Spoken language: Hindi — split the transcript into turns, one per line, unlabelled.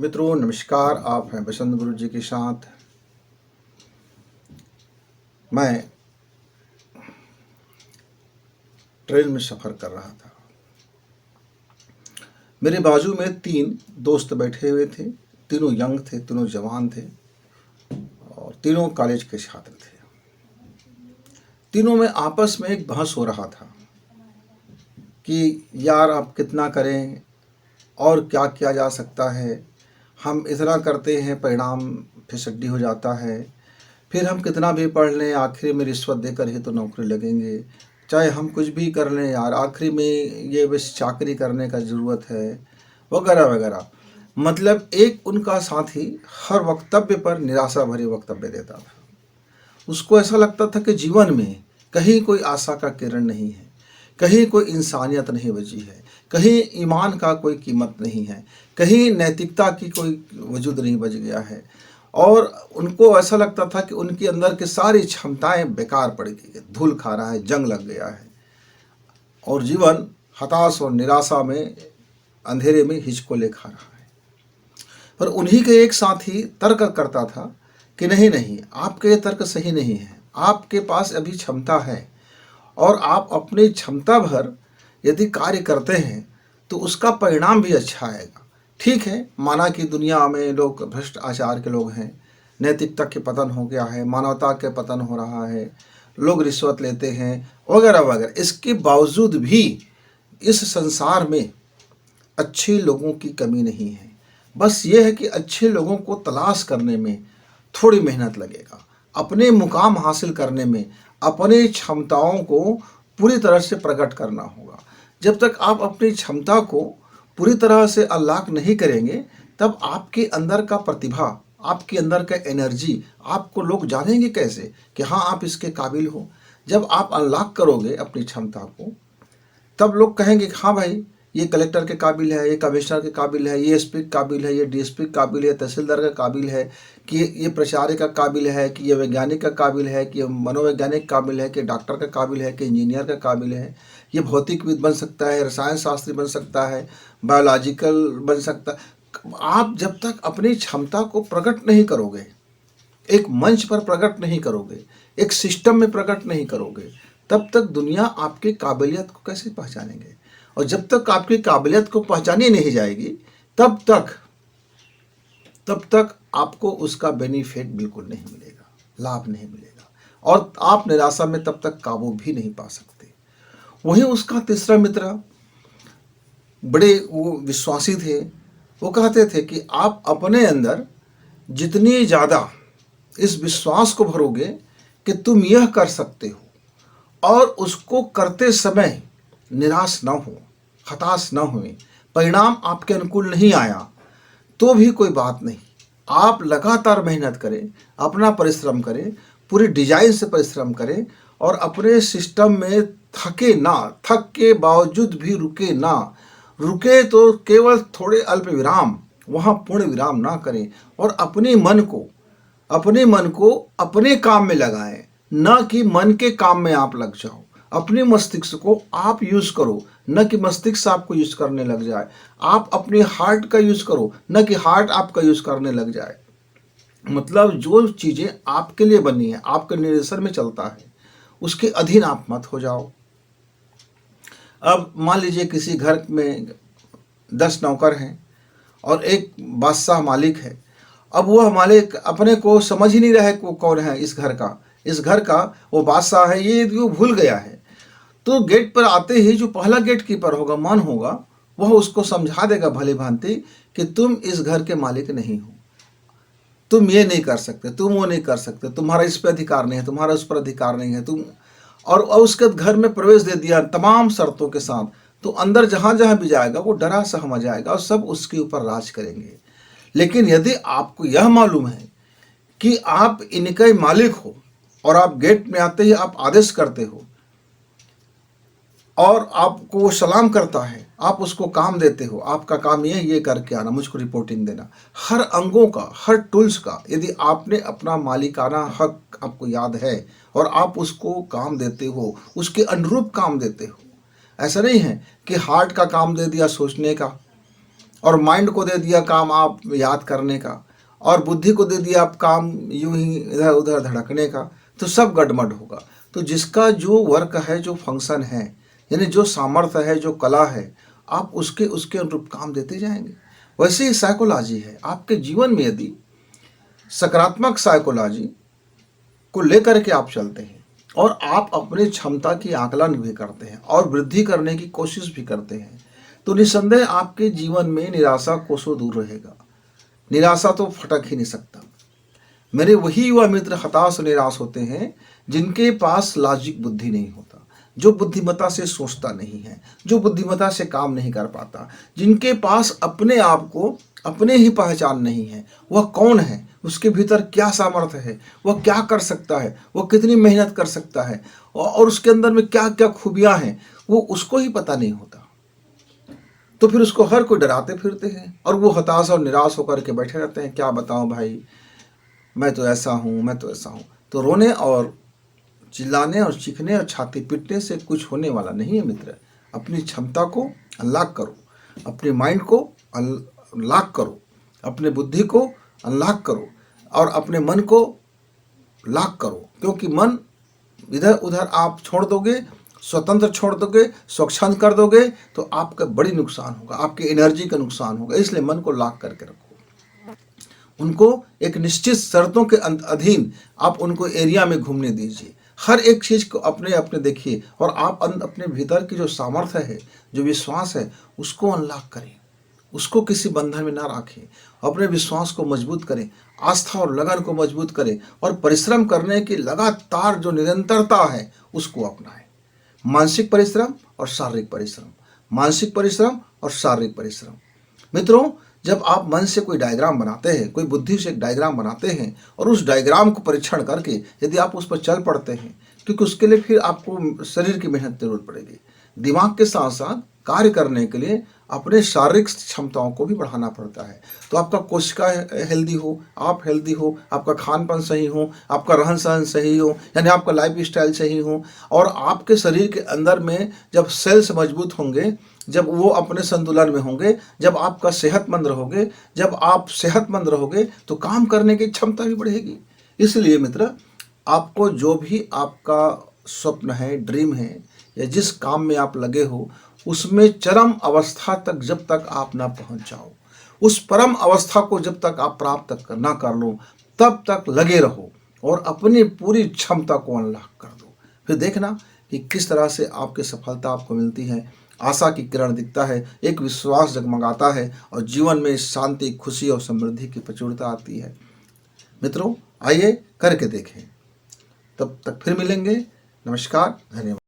मित्रों नमस्कार। आप हैं बसंत गुरु जी के साथ। मैं ट्रेन में सफ़र कर रहा था। मेरे बाजू में 3 दोस्त बैठे हुए थे। तीनों यंग थे, तीनों जवान थे और तीनों कॉलेज के छात्र थे। तीनों में आपस में एक बहस हो रहा था कि यार अब कितना करें और क्या किया जा सकता है। हम इतना करते हैं, परिणाम फिसड्डी हो जाता है। फिर हम कितना भी पढ़ लें, आखिरी में रिश्वत देकर ही तो नौकरी लगेंगे। चाहे हम कुछ भी कर लें यार, आखिरी में ये बस चाकरी करने का ज़रूरत है, वगैरह वगैरह। मतलब एक उनका साथी हर वक्तव्य पर निराशा भरे वक्तव्य देता था। उसको ऐसा लगता था कि जीवन में कहीं कोई आशा का किरण नहीं है, कहीं कोई इंसानियत नहीं बची है, कहीं ईमान का कोई कीमत नहीं है, कहीं नैतिकता की कोई वजूद नहीं बच गया है। और उनको ऐसा लगता था कि उनके अंदर की सारी क्षमताएं बेकार पड़ गई है, धूल खा रहा है, जंग लग गया है और जीवन हताश और निराशा में अंधेरे में हिचकोले खा रहा है। पर उन्हीं के एक साथी तर्क करता था कि नहीं नहीं, आपके ये तर्क सही नहीं है। आपके पास अभी क्षमता है और आप अपनी क्षमता भर यदि कार्य करते हैं तो उसका परिणाम भी अच्छा आएगा। ठीक है, माना कि दुनिया में लोग भ्रष्ट आचार के लोग हैं, नैतिकता के पतन हो गया है, मानवता के पतन हो रहा है, लोग रिश्वत लेते हैं वगैरह वगैरह। इसके बावजूद भी इस संसार में अच्छे लोगों की कमी नहीं है। बस ये है कि अच्छे लोगों को तलाश करने में थोड़ी मेहनत लगेगा, अपने मुकाम हासिल करने में अपनी क्षमताओं को पूरी तरह से प्रकट करना होगा। जब तक आप अपनी क्षमता को पूरी तरह से अनलॉक नहीं करेंगे तब आपके अंदर का प्रतिभा, आपके अंदर का एनर्जी, आपको लोग जानेंगे कैसे कि हाँ आप इसके काबिल हो। जब आप अनलॉक करोगे अपनी क्षमता को तब लोग कहेंगे कि हाँ भाई ये कलेक्टर के काबिल है, ये कमिश्नर के काबिल है, ये एसपी के काबिल है, ये डीएसपी के काबिल है, तहसीलदार का काबिल है, कि ये प्रचार्य का काबिल है, कि ये वैज्ञानिक का काबिल है, कि ये मनोवैज्ञानिक काबिल है, कि डॉक्टर का काबिल है, कि इंजीनियर का काबिल है, ये भौतिकविद बन सकता है, रसायन शास्त्री बन सकता है, बायोलॉजिकल बन सकता है। आप जब तक अपनी क्षमता को प्रकट नहीं करोगे, एक मंच पर प्रकट नहीं करोगे, एक सिस्टम में प्रकट नहीं करोगे, तब तक दुनिया आपकी काबिलियत को कैसे पहचानेंगे। और जब तक आपकी काबिलियत को पहचानी नहीं जाएगी तब तक आपको उसका बेनिफिट बिल्कुल नहीं मिलेगा, लाभ नहीं मिलेगा और आप निराशा में तब तक काबू भी नहीं पा सकते। वहीं उसका तीसरा मित्र बड़े वो विश्वासी थे। वो कहते थे कि आप अपने अंदर जितनी ज़्यादा इस विश्वास को भरोगे कि तुम यह कर सकते हो और उसको करते समय निराश न हो, हताश न हुए, परिणाम आपके अनुकूल नहीं आया तो भी कोई बात नहीं, आप लगातार मेहनत करें, अपना परिश्रम करें, पूरी डिजाइन से परिश्रम करें और अपने सिस्टम में थके ना, थक के बावजूद भी रुके ना, रुके तो केवल थोड़े अल्प विराम, वहाँ पूर्ण विराम ना करें और अपने मन को अपने काम में लगाएं, न कि मन के काम में आप लग जाओ। अपने मस्तिष्क को आप यूज करो, न कि मस्तिष्क आपको यूज करने लग जाए। आप अपने हार्ट का यूज करो, न कि हार्ट आपका यूज करने लग जाए। मतलब जो चीजें आपके लिए बनी है, आपके निर्देशन में चलता है, उसके अधीन आप मत हो जाओ। अब मान लीजिए किसी घर में 10 नौकर हैं और एक बादशाह मालिक है। अब वह मालिक अपने को समझ ही नहीं रहा है कि वो कौन है इस घर का वो बादशाह है, ये वो भूल गया है। तो गेट पर आते ही जो पहला गेट कीपर होगा, मन होगा, वह उसको समझा देगा भली भांति कि तुम इस घर के मालिक नहीं हो, तुम ये नहीं कर सकते, तुम वो नहीं कर सकते, तुम्हारा इस पर अधिकार नहीं है, तुम्हारा उस पर अधिकार नहीं है, तुम। और उसके घर में प्रवेश दे दिया तमाम शर्तों के साथ, तो अंदर जहाँ जहाँ भी जाएगा वो डरा सहमा जाएगा और सब उसके ऊपर राज करेंगे। लेकिन यदि आपको यह मालूम है कि आप इनके मालिक हो और आप गेट में आते ही आप आदेश करते हो और आपको वो सलाम करता है, आप उसको काम देते हो, आपका काम ये करके आना, मुझको रिपोर्टिंग देना, हर अंगों का, हर टूल्स का, यदि आपने अपना मालिकाना हक आपको याद है और आप उसको काम देते हो, उसके अनुरूप काम देते हो। ऐसा नहीं है कि हार्ट का काम दे दिया सोचने का और माइंड को दे दिया काम आप याद करने का, और बुद्धि को दे दिया आप काम यूं ही इधर उधर धड़कने का, तो सब गड़बड़ होगा। तो जिसका जो वर्क है, जो फंक्शन है, यानी जो सामर्थ्य है, जो कला है, आप उसके उसके अनुरूप काम देते जाएंगे। वैसे ही साइकोलॉजी है आपके जीवन में। यदि सकारात्मक साइकोलॉजी को लेकर के आप चलते हैं और आप अपनी क्षमता की आकलन भी करते हैं और वृद्धि करने की कोशिश भी करते हैं, तो निस्संदेह आपके जीवन में निराशा कोसों दूर रहेगा। निराशा तो फटक ही नहीं सकता। मेरे वही युवा मित्र हताश और निराश होते हैं जिनके पास लॉजिक बुद्धि नहीं होता, जो बुद्धिमत्ता से सोचता नहीं है, जो बुद्धिमत्ता से काम नहीं कर पाता, जिनके पास अपने आप को अपने ही पहचान नहीं है। वह कौन है, उसके भीतर क्या सामर्थ्य है, वह क्या कर सकता है, वह कितनी मेहनत कर सकता है, और उसके अंदर में क्या क्या खूबियां हैं, वो उसको ही पता नहीं होता। तो फिर उसको हर कोई डराते फिरते हैं और वो हताश और निराश होकर के बैठे रहते हैं। क्या बताऊं भाई, मैं तो ऐसा हूँ, मैं तो ऐसा हूँ। तो रोने और चिल्लाने और चीखने और छाती पीटने से कुछ होने वाला नहीं है मित्र। अपनी क्षमता को अनलॉक करो, अपने माइंड को अनलॉक करो, अपने बुद्धि को अनलॉक करो और अपने मन को लॉक करो। क्योंकि मन इधर उधर आप छोड़ दोगे, स्वतंत्र छोड़ दोगे, स्वच्छंद कर दोगे, तो आपका बड़ी नुकसान होगा, आपकी एनर्जी का नुकसान होगा। इसलिए मन को लॉक करके रखो। उनको एक निश्चित शर्तों के अधीन आप उनको एरिया में घूमने दीजिए। हर एक चीज़ को अपने अपने देखिए और आप अपने भीतर की जो सामर्थ्य है, जो विश्वास है, उसको अनलॉक करें, उसको किसी बंधन में ना रखें। अपने विश्वास को मजबूत करें, आस्था और लगन को मजबूत करें और परिश्रम करने की लगातार जो निरंतरता है उसको अपनाएं। मानसिक परिश्रम और शारीरिक परिश्रम, मानसिक परिश्रम और शारीरिक परिश्रम। मित्रों, जब आप मन से कोई डायग्राम बनाते हैं, कोई बुद्धि से एक डायग्राम बनाते हैं और उस डायग्राम को परीक्षण करके यदि आप उस पर चल पड़ते हैं, क्योंकि उसके लिए फिर आपको शरीर की मेहनत जरूरत पड़ेगी। दिमाग के साथ साथ कार्य करने के लिए अपने शारीरिक क्षमताओं को भी बढ़ाना पड़ता है। तो आपका कोशिका हेल्दी हो, आप हेल्दी हो, आपका खान पान सही हो, आपका रहन सहन सही हो, यानी आपका लाइफ स्टाइल सही हो, और आपके शरीर के अंदर में जब सेल्स मजबूत होंगे, जब वो अपने संतुलन में होंगे, जब आपका सेहतमंद रहोगे, जब आप सेहतमंद रहोगे तो काम करने की क्षमता भी बढ़ेगी। इसलिए मित्र, आपको जो भी आपका स्वप्न है, ड्रीम है, या जिस काम में आप लगे हो, उसमें चरम अवस्था तक जब तक आप ना पहुंच जाओ, उस परम अवस्था को जब तक आप प्राप्त ना कर लो, तब तक लगे रहो और अपनी पूरी क्षमता को अनलॉक कर दो। फिर देखना कि किस तरह से आपकी सफलता आपको मिलती है। आशा की किरण दिखता है, एक विश्वास जगमगाता है और जीवन में शांति, खुशी और समृद्धि की प्रचुरता आती है। मित्रों, आइए करके देखें। तब तक फिर मिलेंगे। नमस्कार, धन्यवाद।